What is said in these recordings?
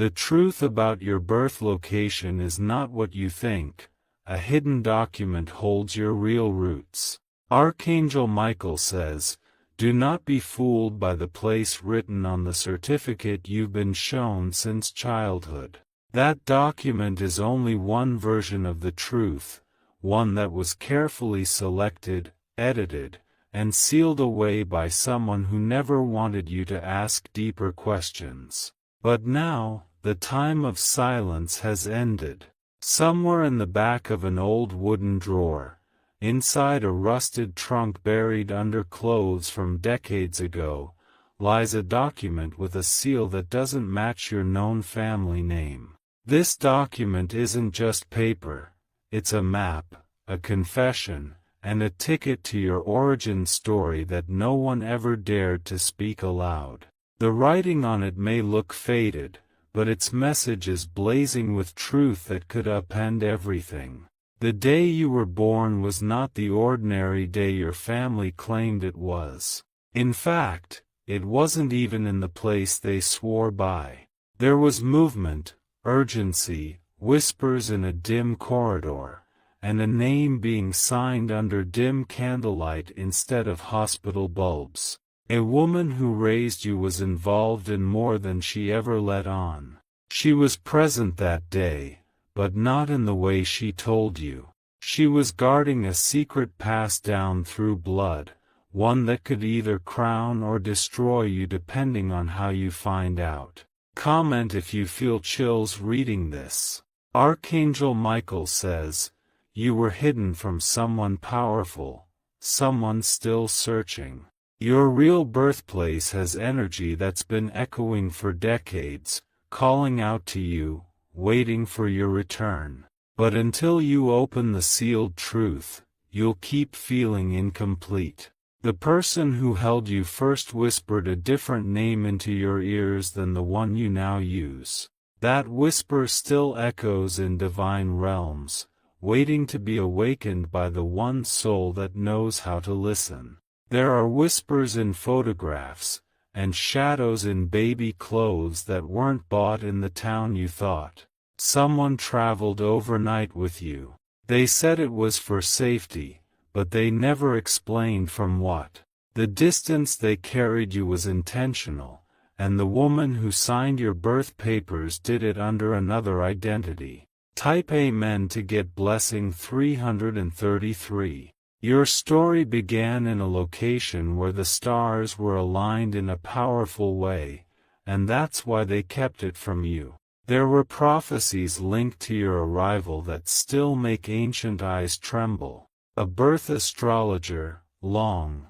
The truth about your birth location is not what you think. A hidden document holds your real roots. Archangel Michael says, "Do not be fooled by the place written on the certificate you've been shown since childhood. That document is only one version of the truth, one that was carefully selected, edited, and sealed away by someone who never wanted you to ask deeper questions. But now, the time of silence has ended. Somewhere in the back of an old wooden drawer, inside a rusted trunk buried under clothes from decades ago, lies a document with a seal that doesn't match your known family name. This document isn't just paper, it's a map, a confession, and a ticket to your origin story that no one ever dared to speak aloud. The writing on it may look faded, but its message is blazing with truth that could upend everything. The day you were born was not the ordinary day your family claimed it was. In fact, it wasn't even in the place they swore by. There was movement, urgency, whispers in a dim corridor, and a name being signed under dim candlelight instead of hospital bulbs. A woman who raised you was involved in more than she ever let on. She was present that day, but not in the way she told you. She was guarding a secret passed down through blood, one that could either crown or destroy you depending on how you find out. Comment if you feel chills reading this. Archangel Michael says, "You were hidden from someone powerful, someone still searching. Your real birthplace has energy that's been echoing for decades, calling out to you, waiting for your return. But until you open the sealed truth, you'll keep feeling incomplete. The person who held you first whispered a different name into your ears than the one you now use. That whisper still echoes in divine realms, waiting to be awakened by the one soul that knows how to listen. There are whispers in photographs, and shadows in baby clothes that weren't bought in the town you thought. Someone traveled overnight with you. They said it was for safety, but they never explained from what. The distance they carried you was intentional, and the woman who signed your birth papers did it under another identity. Type Amen to get blessing 333. Your story began in a location where the stars were aligned in a powerful way, and that's why they kept it from you. There were prophecies linked to your arrival that still make ancient eyes tremble. A birth astrologer, long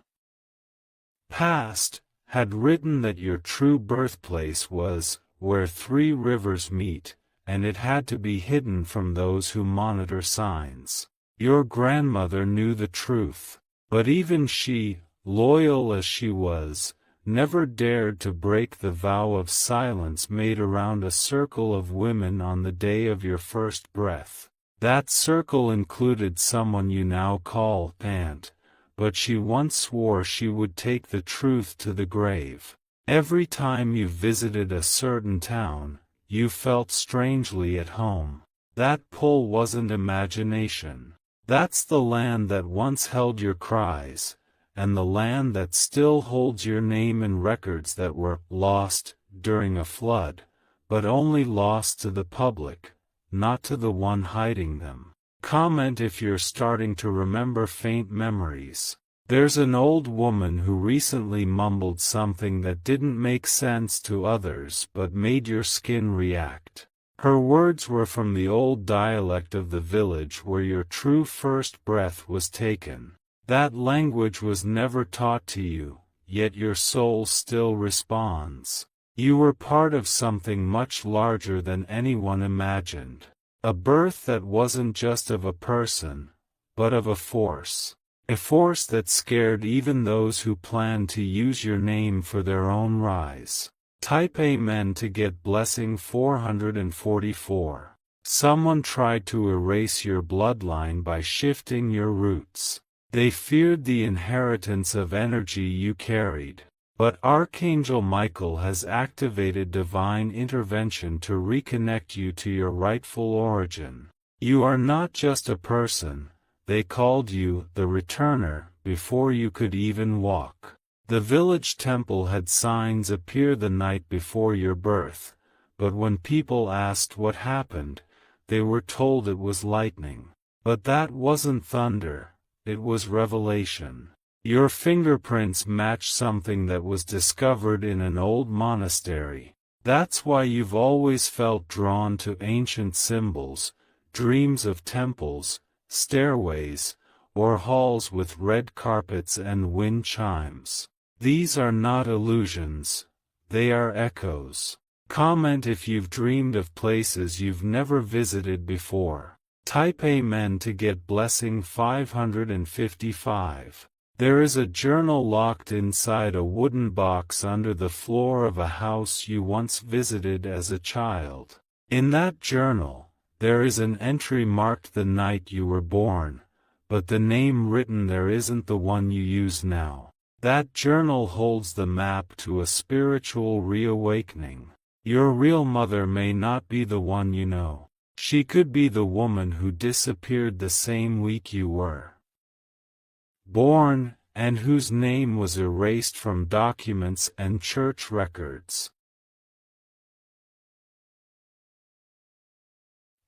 past, had written that your true birthplace was where three rivers meet, and it had to be hidden from those who monitor signs. Your grandmother knew the truth, but even she, loyal as she was, never dared to break the vow of silence made around a circle of women on the day of your first breath. That circle included someone you now call Aunt, but she once swore she would take the truth to the grave. Every time you visited a certain town, you felt strangely at home. That pull wasn't imagination. That's the land that once held your cries, and the land that still holds your name in records that were lost during a flood, but only lost to the public, not to the one hiding them. Comment if you're starting to remember faint memories. There's an old woman who recently mumbled something that didn't make sense to others but made your skin react. Her words were from the old dialect of the village where your true first breath was taken. That language was never taught to you, yet your soul still responds. You were part of something much larger than anyone imagined. A birth that wasn't just of a person, but of a force. A force that scared even those who planned to use your name for their own rise. Type Amen to get blessing 444. Someone tried to erase your bloodline by shifting your roots. They feared the inheritance of energy you carried. But Archangel Michael has activated divine intervention to reconnect you to your rightful origin. You are not just a person, they called you the Returner before you could even walk. The village temple had signs appear the night before your birth, but when people asked what happened, they were told it was lightning. But that wasn't thunder, it was revelation. Your fingerprints match something that was discovered in an old monastery. That's why you've always felt drawn to ancient symbols, dreams of temples, stairways, or halls with red carpets and wind chimes. These are not illusions, they are echoes. Comment if you've dreamed of places you've never visited before. Type Amen to get blessing 555. There is a journal locked inside a wooden box under the floor of a house you once visited as a child. In that journal, there is an entry marked the night you were born, but the name written there isn't the one you use now. That journal holds the map to a spiritual reawakening. Your real mother may not be the one you know. She could be the woman who disappeared the same week you were born, and whose name was erased from documents and church records.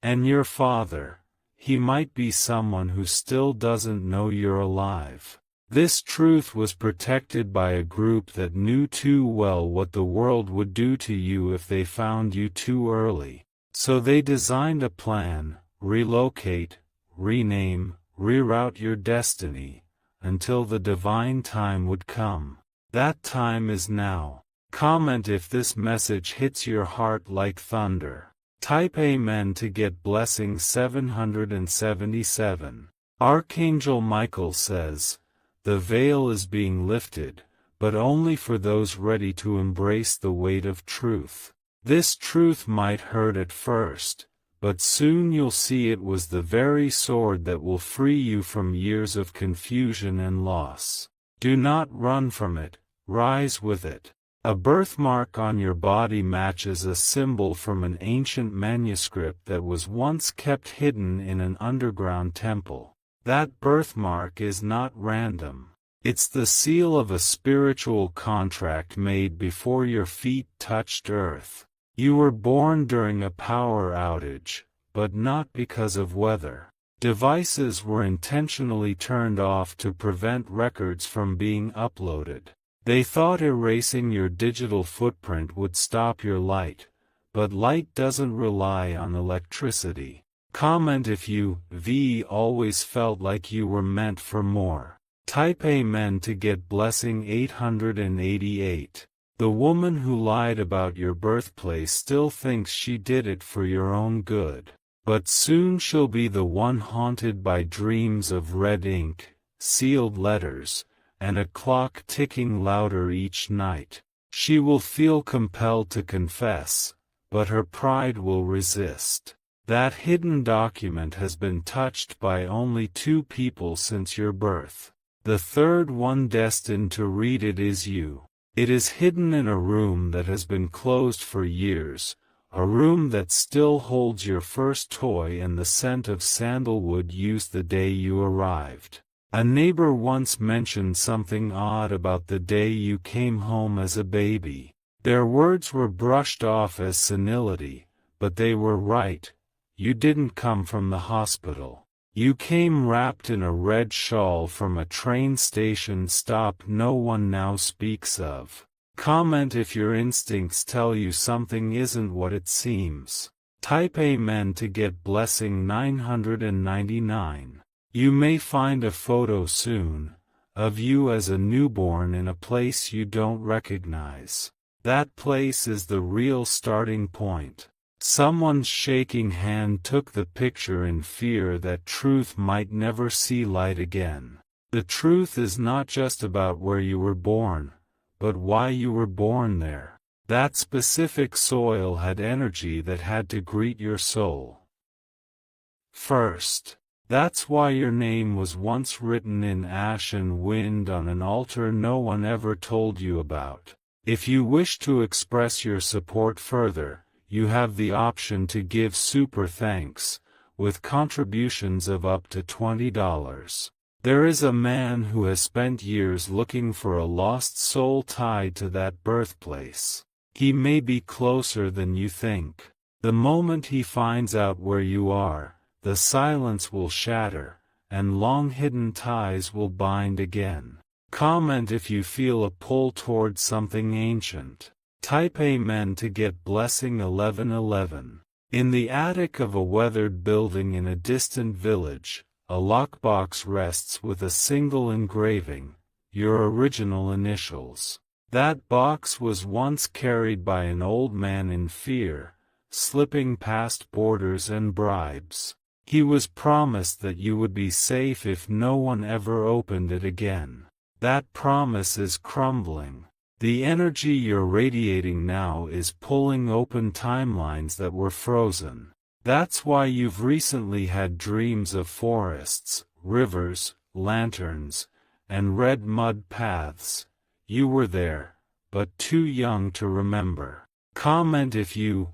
And your father, he might be someone who still doesn't know you're alive. This truth was protected by a group that knew too well what the world would do to you if they found you too early. So they designed a plan: relocate, rename, reroute your destiny, until the divine time would come. That time is now. Comment if this message hits your heart like thunder. Type Amen to get blessing 777. Archangel Michael says, the veil is being lifted, but only for those ready to embrace the weight of truth. This truth might hurt at first, but soon you'll see it was the very sword that will free you from years of confusion and loss. Do not run from it, rise with it. A birthmark on your body matches a symbol from an ancient manuscript that was once kept hidden in an underground temple. That birthmark is not random. It's the seal of a spiritual contract made before your feet touched earth. You were born during a power outage, but not because of weather. Devices were intentionally turned off to prevent records from being uploaded. They thought erasing your digital footprint would stop your light, but light doesn't rely on electricity. Comment if you always felt like you were meant for more. Type Amen to get blessing 888. The woman who lied about your birthplace still thinks she did it for your own good. But soon she'll be the one haunted by dreams of red ink, sealed letters, and a clock ticking louder each night. She will feel compelled to confess, but her pride will resist. That hidden document has been touched by only 2 people since your birth. The third one destined to read it is you. It is hidden in a room that has been closed for years, a room that still holds your first toy and the scent of sandalwood used the day you arrived. A neighbor once mentioned something odd about the day you came home as a baby. Their words were brushed off as senility, but they were right. You didn't come from the hospital. You came wrapped in a red shawl from a train station stop no one now speaks of. Comment if your instincts tell you something isn't what it seems. Type Amen to get blessing 999. You may find a photo soon, of you as a newborn in a place you don't recognize. That place is the real starting point. Someone's shaking hand took the picture in fear that truth might never see light again. The truth is not just about where you were born, but why you were born there. That specific soil had energy that had to greet your soul first. That's why your name was once written in ash and wind on an altar no one ever told you about. If you wish to express your support further, you have the option to give super thanks, with contributions of up to $20. There is a man who has spent years looking for a lost soul tied to that birthplace. He may be closer than you think. The moment he finds out where you are, the silence will shatter, and long-hidden ties will bind again. Comment if you feel a pull towards something ancient. Type Amen to get blessing 1111. In the attic of a weathered building in a distant village, a lockbox rests with a single engraving, your original initials. That box was once carried by an old man in fear, slipping past borders and bribes. He was promised that you would be safe if no one ever opened it again. That promise is crumbling. The energy you're radiating now is pulling open timelines that were frozen. That's why you've recently had dreams of forests, rivers, lanterns, and red mud paths. You were there, but too young to remember. Comment if you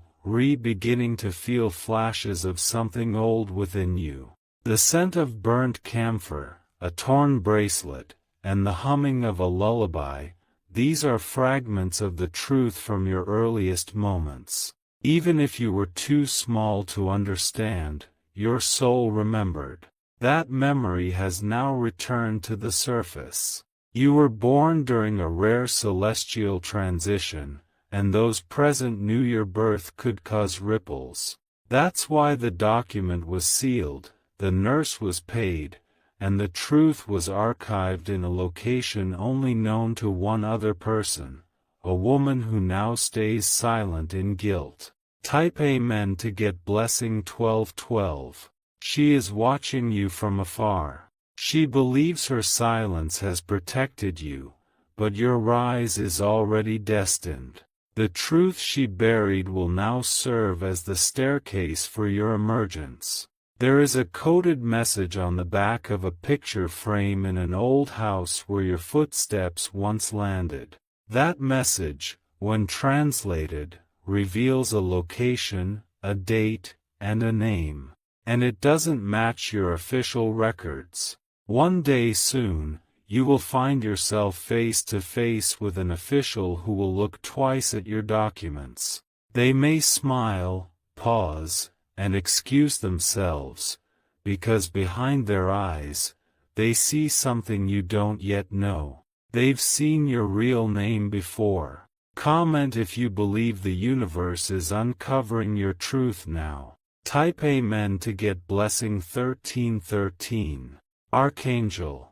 beginning to feel flashes of something old within you. The scent of burnt camphor, a torn bracelet, and the humming of a lullaby, these are fragments of the truth from your earliest moments. Even if you were too small to understand, your soul remembered. That memory has now returned to the surface. You were born during a rare celestial transition, and those present knew your birth could cause ripples. That's why the document was sealed, the nurse was paid, and the truth was archived in a location only known to one other person, a woman who now stays silent in guilt. Type Amen to get blessing 1212. She is watching you from afar. She believes her silence has protected you, but your rise is already destined. The truth she buried will now serve as the staircase for your emergence. There is a coded message on the back of a picture frame in an old house where your footsteps once landed. That message, when translated, reveals a location, a date, and a name. And it doesn't match your official records. One day soon, you will find yourself face to face with an official who will look twice at your documents. They may smile, pause, and excuse themselves, because behind their eyes, they see something you don't yet know. They've seen your real name before. Comment if you believe the universe is uncovering your truth now. Type Amen to get blessing 1313. Archangel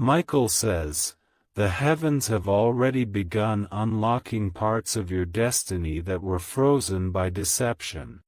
Michael says, the heavens have already begun unlocking parts of your destiny that were frozen by deception.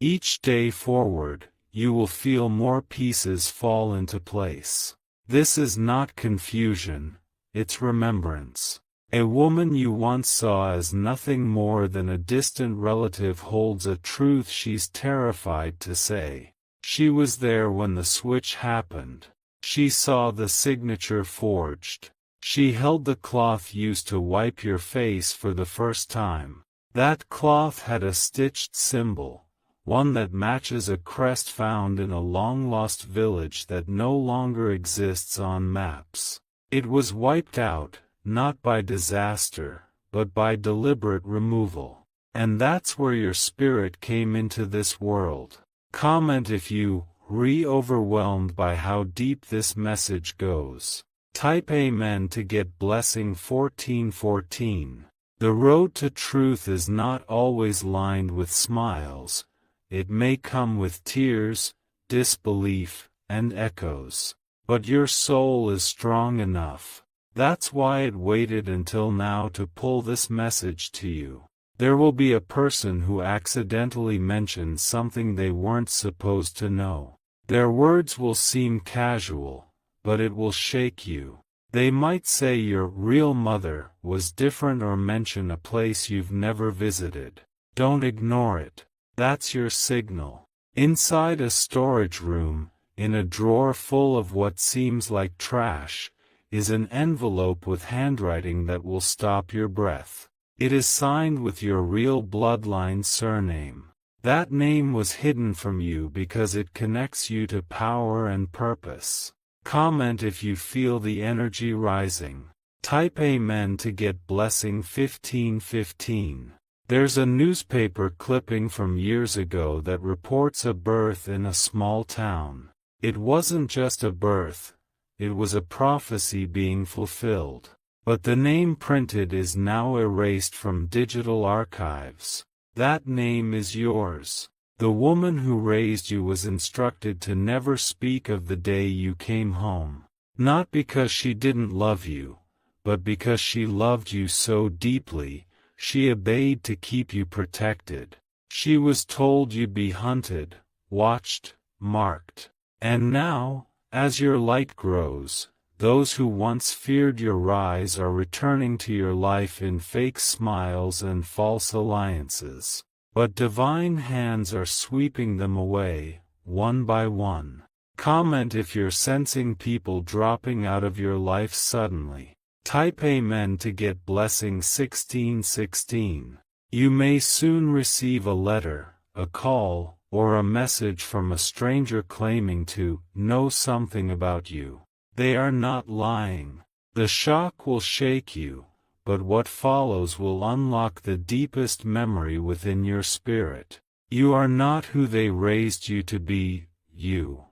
Each day forward, you will feel more pieces fall into place. This is not confusion, it's remembrance. A woman you once saw as nothing more than a distant relative holds a truth she's terrified to say. She was there when the switch happened. She saw the signature forged. She held the cloth used to wipe your face for the first time. That cloth had a stitched symbol, one that matches a crest found in a long-lost village that no longer exists on maps. It was wiped out, not by disaster, but by deliberate removal. And that's where your spirit came into this world. Comment if you overwhelmed by how deep this message goes. Type Amen to get blessing 1414. The road to truth is not always lined with smiles. It may come with tears, disbelief, and echoes. But your soul is strong enough. That's why it waited until now to pull this message to you. There will be a person who accidentally mentions something they weren't supposed to know. Their words will seem casual, but it will shake you. They might say your real mother was different or mention a place you've never visited. Don't ignore it. That's your signal. Inside a storage room, in a drawer full of what seems like trash, is an envelope with handwriting that will stop your breath. It is signed with your real bloodline surname. That name was hidden from you because it connects you to power and purpose. Comment if you feel the energy rising. Type Amen to get blessing 1515. There's a newspaper clipping from years ago that reports a birth in a small town. It wasn't just a birth, it was a prophecy being fulfilled. But the name printed is now erased from digital archives. That name is yours. The woman who raised you was instructed to never speak of the day you came home. Not because she didn't love you, but because she loved you so deeply, she obeyed to keep you protected. She was told you'd be hunted, watched, marked. And now, as your light grows, those who once feared your rise are returning to your life in fake smiles and false alliances. But divine hands are sweeping them away, one by one. Comment if you're sensing people dropping out of your life suddenly. Type Amen to get blessing 1616. You may soon receive a letter, a call, or a message from a stranger claiming to know something about you. They are not lying. The shock will shake you, but what follows will unlock the deepest memory within your spirit. You are not who they raised you to be, you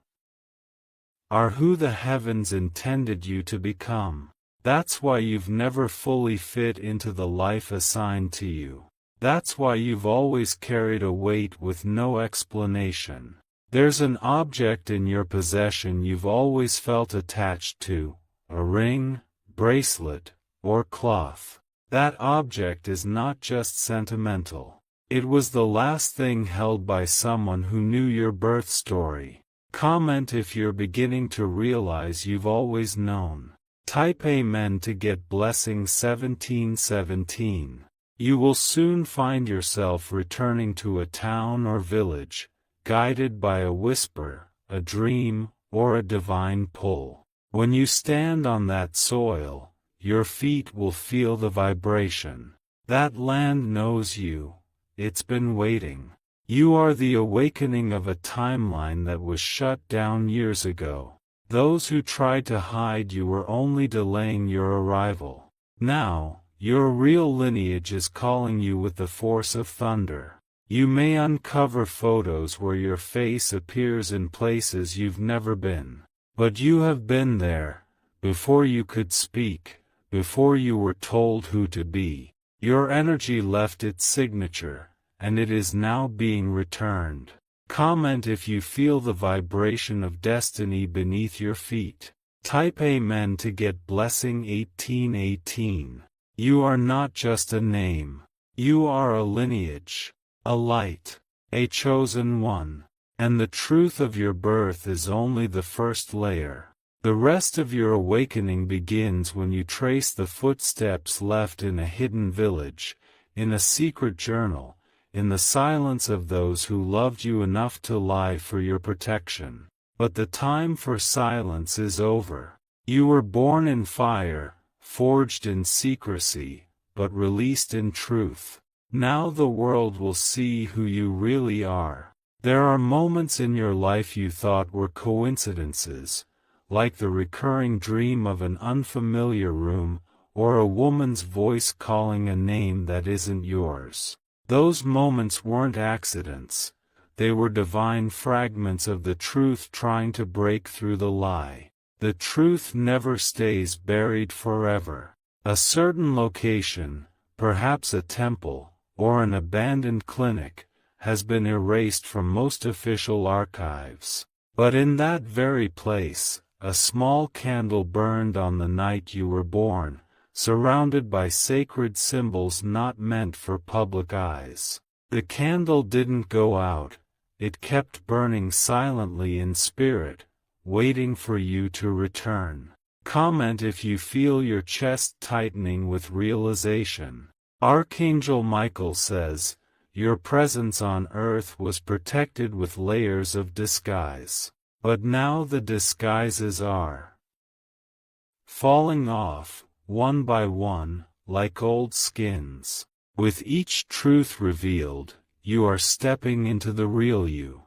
are who the heavens intended you to become. That's why you've never fully fit into the life assigned to you. That's why you've always carried a weight with no explanation. There's an object in your possession you've always felt attached to, a ring, bracelet, or cloth. That object is not just sentimental. It was the last thing held by someone who knew your birth story. Comment if you're beginning to realize you've always known. Type Amen to get blessing 1717. You will soon find yourself returning to a town or village, guided by a whisper, a dream, or a divine pull. When you stand on that soil, your feet will feel the vibration. That land knows you. It's been waiting. You are the awakening of a timeline that was shut down years ago. Those who tried to hide you were only delaying your arrival. Now, your real lineage is calling you with the force of thunder. You may uncover photos where your face appears in places you've never been. But you have been there, before you could speak, before you were told who to be. Your energy left its signature, and it is now being returned. Comment if you feel the vibration of destiny beneath your feet. Type Amen to get blessing 1818. You are not just a name. You are a lineage, a light, a chosen one. And the truth of your birth is only the first layer. The rest of your awakening begins when you trace the footsteps left in a hidden village, in a secret journal, in the silence of those who loved you enough to lie for your protection. But the time for silence is over. You were born in fire, forged in secrecy, but released in truth. Now the world will see who you really are. There are moments in your life you thought were coincidences, like the recurring dream of an unfamiliar room, or a woman's voice calling a name that isn't yours. Those moments weren't accidents. They were divine fragments of the truth trying to break through the lie. The truth never stays buried forever. A certain location, perhaps a temple, or an abandoned clinic, has been erased from most official archives. But in that very place, a small candle burned on the night you were born, surrounded by sacred symbols not meant for public eyes. The candle didn't go out, it kept burning silently in spirit, waiting for you to return. Comment if you feel your chest tightening with realization. Archangel Michael says, Your presence on Earth was protected with layers of disguise. But now the disguises are falling off, one by one, like old skins. With each truth revealed, you are stepping into the real you.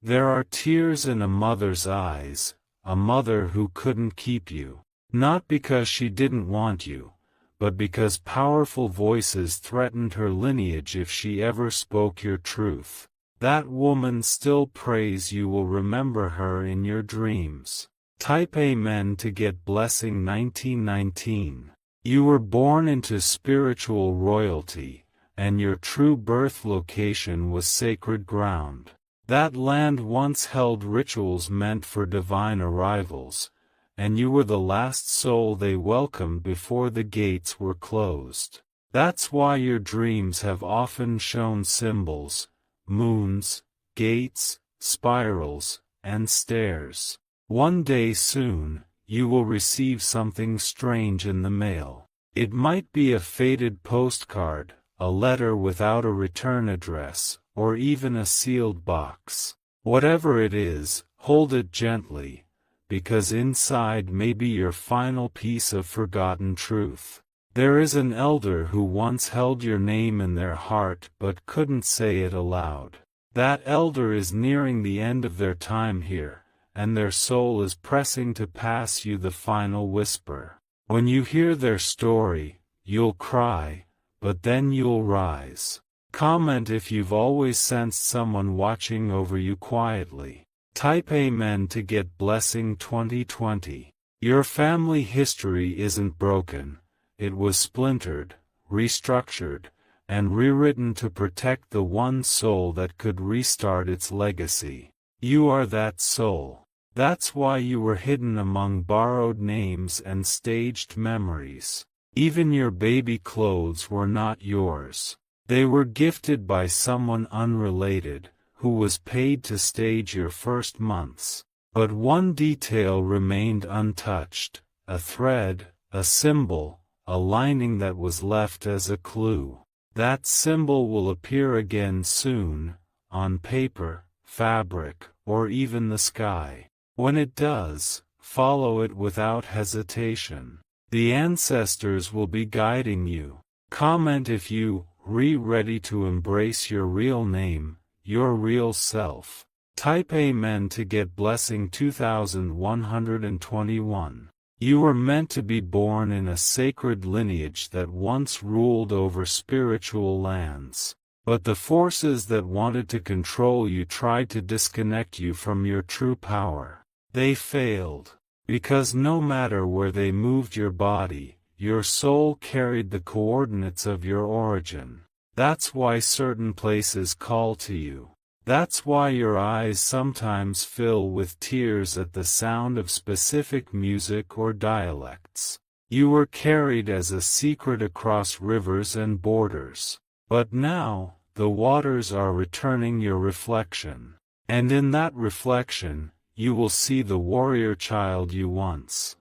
There are tears in a mother's eyes, a mother who couldn't keep you. Not because she didn't want you, but because powerful voices threatened her lineage if she ever spoke your truth. That woman still prays you will remember her in your dreams. Type Amen to get blessing 1919. You were born into spiritual royalty, and your true birth location was sacred ground. That land once held rituals meant for divine arrivals, and you were the last soul they welcomed before the gates were closed. That's why your dreams have often shown symbols, moons, gates, spirals, and stairs. One day soon, you will receive something strange in the mail. It might be a faded postcard, a letter without a return address, or even a sealed box. Whatever it is, hold it gently, because inside may be your final piece of forgotten truth. There is an elder who once held your name in their heart but couldn't say it aloud. That elder is nearing the end of their time here, and their soul is pressing to pass you the final whisper. When you hear their story, you'll cry, but then you'll rise. Comment if you've always sensed someone watching over you quietly. Type Amen to get blessing 2020. Your family history isn't broken. It was splintered, restructured, and rewritten to protect the one soul that could restart its legacy. You are that soul. That's why you were hidden among borrowed names and staged memories. Even your baby clothes were not yours. They were gifted by someone unrelated, who was paid to stage your first months. But one detail remained untouched, a thread, a symbol, a lining that was left as a clue. That symbol will appear again soon, on paper, fabric, or even the sky. When it does, follow it without hesitation. The ancestors will be guiding you. Comment if you ready to embrace your real name, your real self. Type Amen to get blessing 2121. You were meant to be born in a sacred lineage that once ruled over spiritual lands. But the forces that wanted to control you tried to disconnect you from your true power. They failed. Because no matter where they moved your body, your soul carried the coordinates of your origin. That's why certain places call to you. That's why your eyes sometimes fill with tears at the sound of specific music or dialects. You were carried as a secret across rivers and borders. But now, the waters are returning your reflection. And in that reflection, you will see the warrior child you once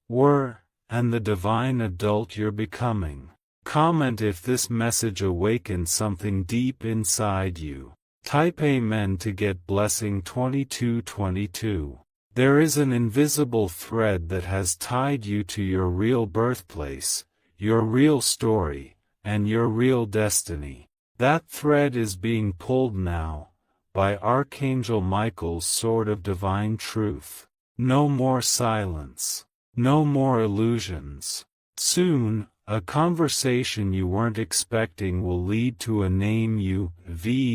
were, and the divine adult you're becoming. Comment if this message awakened something deep inside you. Type Amen to get blessing 2222. There is an invisible thread that has tied you to your real birthplace, your real story, and your real destiny. That thread is being pulled now, by Archangel Michael's sword of divine truth. No more silence. No more illusions. Soon, a conversation you weren't expecting will lead to a name you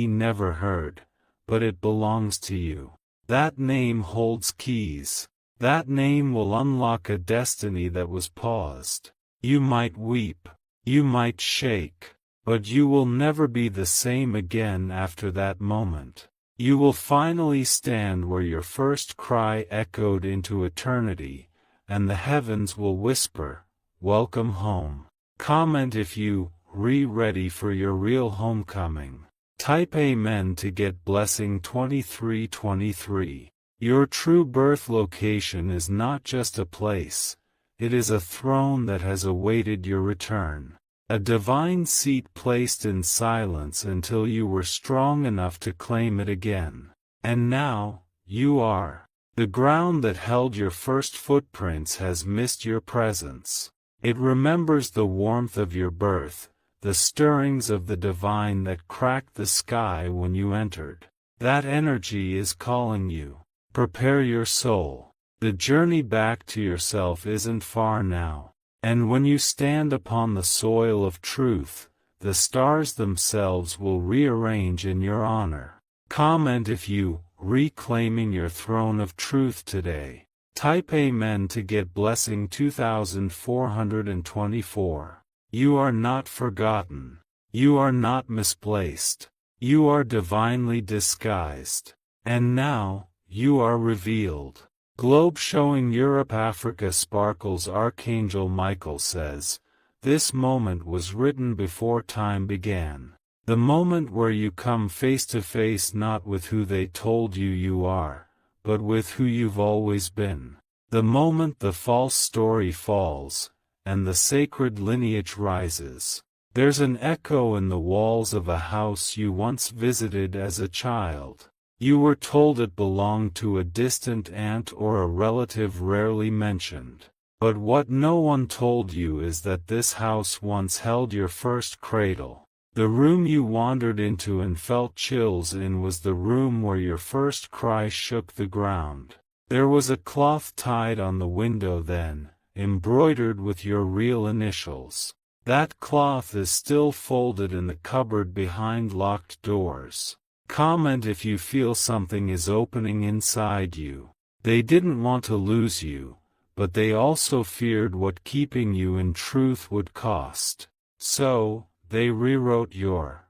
never heard, but it belongs to you. That name holds keys. That name will unlock a destiny that was paused. You might weep. You might shake. But you will never be the same again after that moment. You will finally stand where your first cry echoed into eternity, and the heavens will whisper, "Welcome home." Comment if you ready for your real homecoming. Type Amen to get blessing 2323. Your true birth location is not just a place, It is a throne that has awaited your return. A divine seat placed in silence until you were strong enough to claim it again. And now, you are. The ground that held your first footprints has missed your presence. It remembers the warmth of your birth, the stirrings of the divine that cracked the sky when you entered. That energy is calling you. Prepare your soul. The journey back to yourself isn't far now. And when you stand upon the soil of truth, the stars themselves will rearrange in your honor. Comment if you reclaiming your throne of truth today. Type Amen to get blessing 2424. You are not forgotten. You are not misplaced. You are divinely disguised. And now, you are revealed. Globe showing Europe Africa sparkles. Archangel Michael says, this moment was written before time began. The moment where you come face to face not with who they told you you are, but with who you've always been. The moment the false story falls, and the sacred lineage rises. There's an echo in the walls of a house you once visited as a child. You were told it belonged to a distant aunt or a relative rarely mentioned. But what no one told you is that this house once held your first cradle. The room you wandered into and felt chills in was the room where your first cry shook the ground. There was a cloth tied on the window then, embroidered with your real initials. That cloth is still folded in the cupboard behind locked doors. Comment if you feel something is opening inside you. They didn't want to lose you, but they also feared what keeping you in truth would cost. So, they rewrote your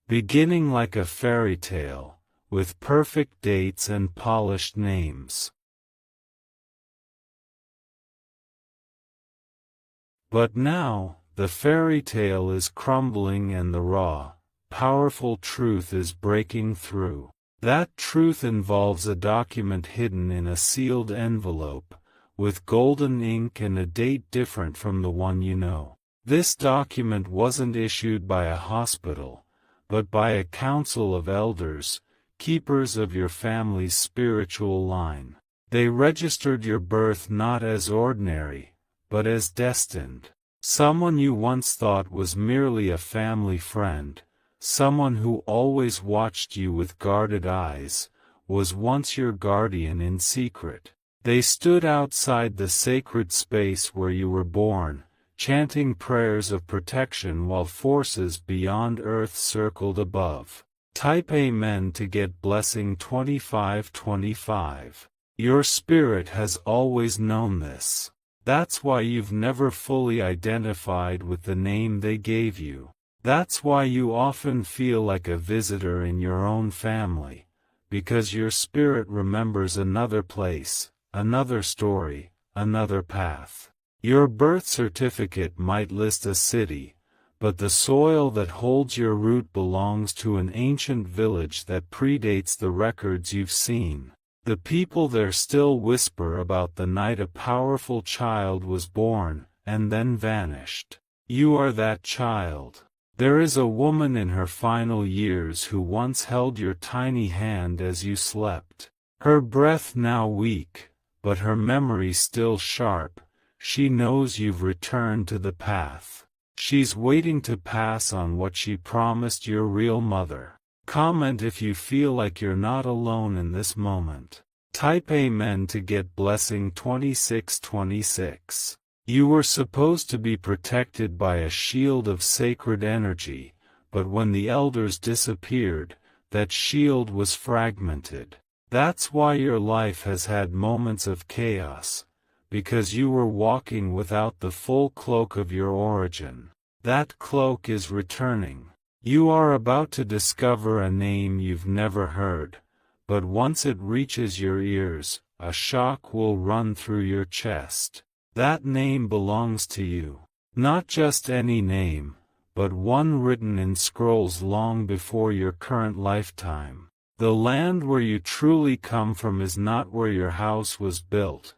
beginning like a fairy tale, with perfect dates and polished names. But now, the fairy tale is crumbling and the raw, powerful truth is breaking through. That truth involves a document hidden in a sealed envelope, with golden ink and a date different from the one you know. This document wasn't issued by a hospital, but by a council of elders, keepers of your family's spiritual line. They registered your birth not as ordinary, but as destined. Someone you once thought was merely a family friend, someone who always watched you with guarded eyes, was once your guardian in secret. They stood outside the sacred space where you were born, chanting prayers of protection while forces beyond earth circled above. Type Amen to get blessing 2525. Your spirit has always known this. That's why you've never fully identified with the name they gave you. That's why you often feel like a visitor in your own family, because your spirit remembers another place, another story, another path. Your birth certificate might list a city, but the soil that holds your root belongs to an ancient village that predates the records you've seen. The people there still whisper about the night a powerful child was born, and then vanished. You are that child. There is a woman in her final years who once held your tiny hand as you slept. Her breath now weak, but her memory still sharp. She knows you've returned to the path. She's waiting to pass on what she promised your real mother. Comment if you feel like you're not alone in this moment. Type Amen to get blessing 2626. You were supposed to be protected by a shield of sacred energy, but when the elders disappeared, that shield was fragmented. That's why your life has had moments of chaos, because you were walking without the full cloak of your origin. That cloak is returning. You are about to discover a name you've never heard, but once it reaches your ears, a shock will run through your chest. That name belongs to you. Not just any name, but one written in scrolls long before your current lifetime. The land where you truly come from is not where your house was built,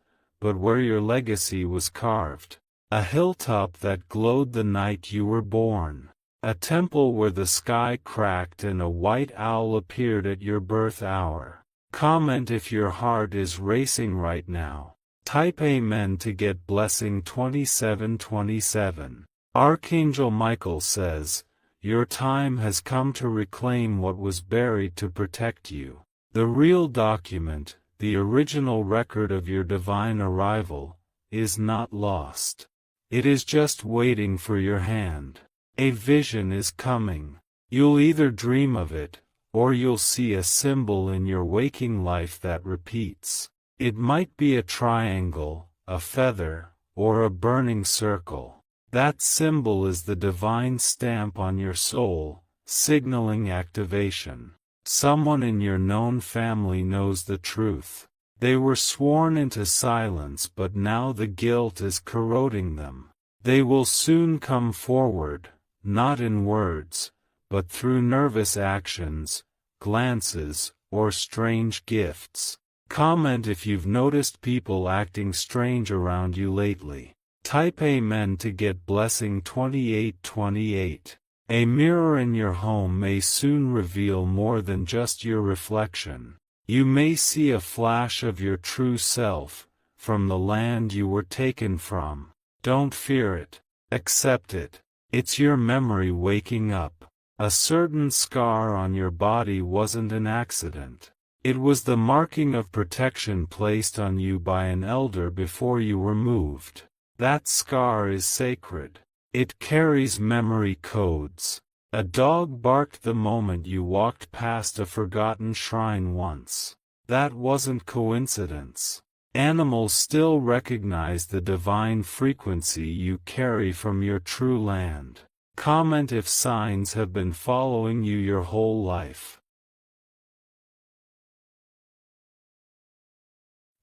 but where your legacy was carved. A hilltop that glowed the night you were born. A temple where the sky cracked and a white owl appeared at your birth hour. Comment if your heart is racing right now. Type Amen to get blessing 2727. Archangel Michael says, your time has come to reclaim what was buried to protect you. The real document, the original record of your divine arrival, is not lost. It is just waiting for your hand. A vision is coming. You'll either dream of it, or you'll see a symbol in your waking life that repeats. It might be a triangle, a feather, or a burning circle. That symbol is the divine stamp on your soul, signaling activation. Someone in your known family knows the truth. They were sworn into silence, but now the guilt is corroding them. They will soon come forward, not in words, but through nervous actions, glances, or strange gifts. Comment if you've noticed people acting strange around you lately. Type Amen to get blessing 2828. A mirror in your home may soon reveal more than just your reflection. You may see a flash of your true self, from the land you were taken from. Don't fear it. Accept it. It's your memory waking up. A certain scar on your body wasn't an accident. It was the marking of protection placed on you by an elder before you were moved. That scar is sacred. It carries memory codes. A dog barked the moment you walked past a forgotten shrine once. That wasn't coincidence. Animals still recognize the divine frequency you carry from your true land. Comment if signs have been following you your whole life.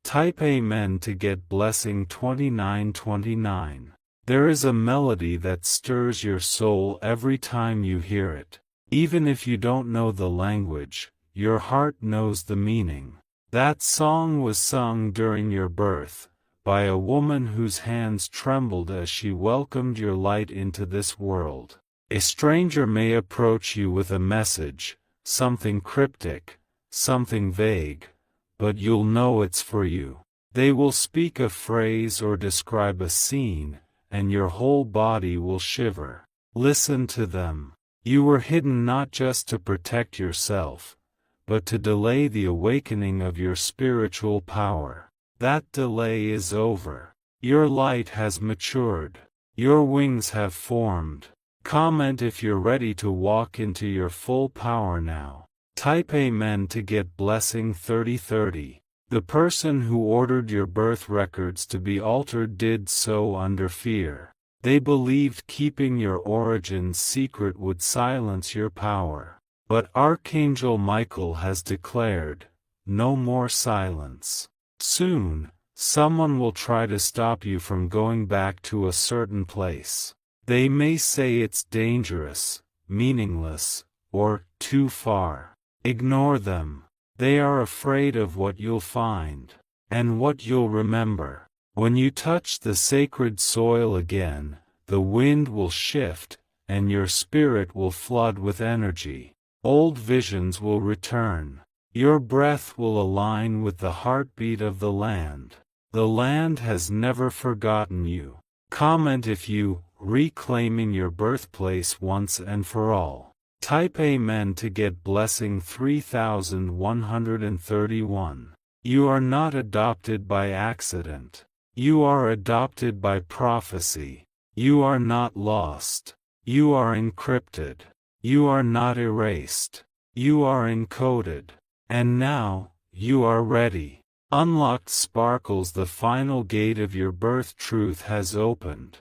Type Amen to get blessing 2929. There is a melody that stirs your soul every time you hear it. Even if you don't know the language, your heart knows the meaning. That song was sung during your birth, by a woman whose hands trembled as she welcomed your light into this world. A stranger may approach you with a message, something cryptic, something vague, but you'll know it's for you. They will speak a phrase or describe a scene, and your whole body will shiver. Listen to them. You were hidden not just to protect yourself, but to delay the awakening of your spiritual power. That delay is over. Your light has matured. Your wings have formed. Comment if you're ready to walk into your full power now. Type Amen to get blessing 3030. The person who ordered your birth records to be altered did so under fear. They believed keeping your origins secret would silence your power. But Archangel Michael has declared, no more silence. Soon, someone will try to stop you from going back to a certain place. They may say it's dangerous, meaningless, or too far. Ignore them. They are afraid of what you'll find, and what you'll remember. When you touch the sacred soil again, the wind will shift, and your spirit will flood with energy. Old visions will return. Your breath will align with the heartbeat of the land. The land has never forgotten you. Comment if you, reclaiming your birthplace once and for all. Type Amen to get blessing 3131. You are not adopted by accident. You are adopted by prophecy. You are not lost. You are encrypted. You are not erased. You are encoded. And now, you are ready. Unlocked sparkles. The final gate of your birth truth has opened.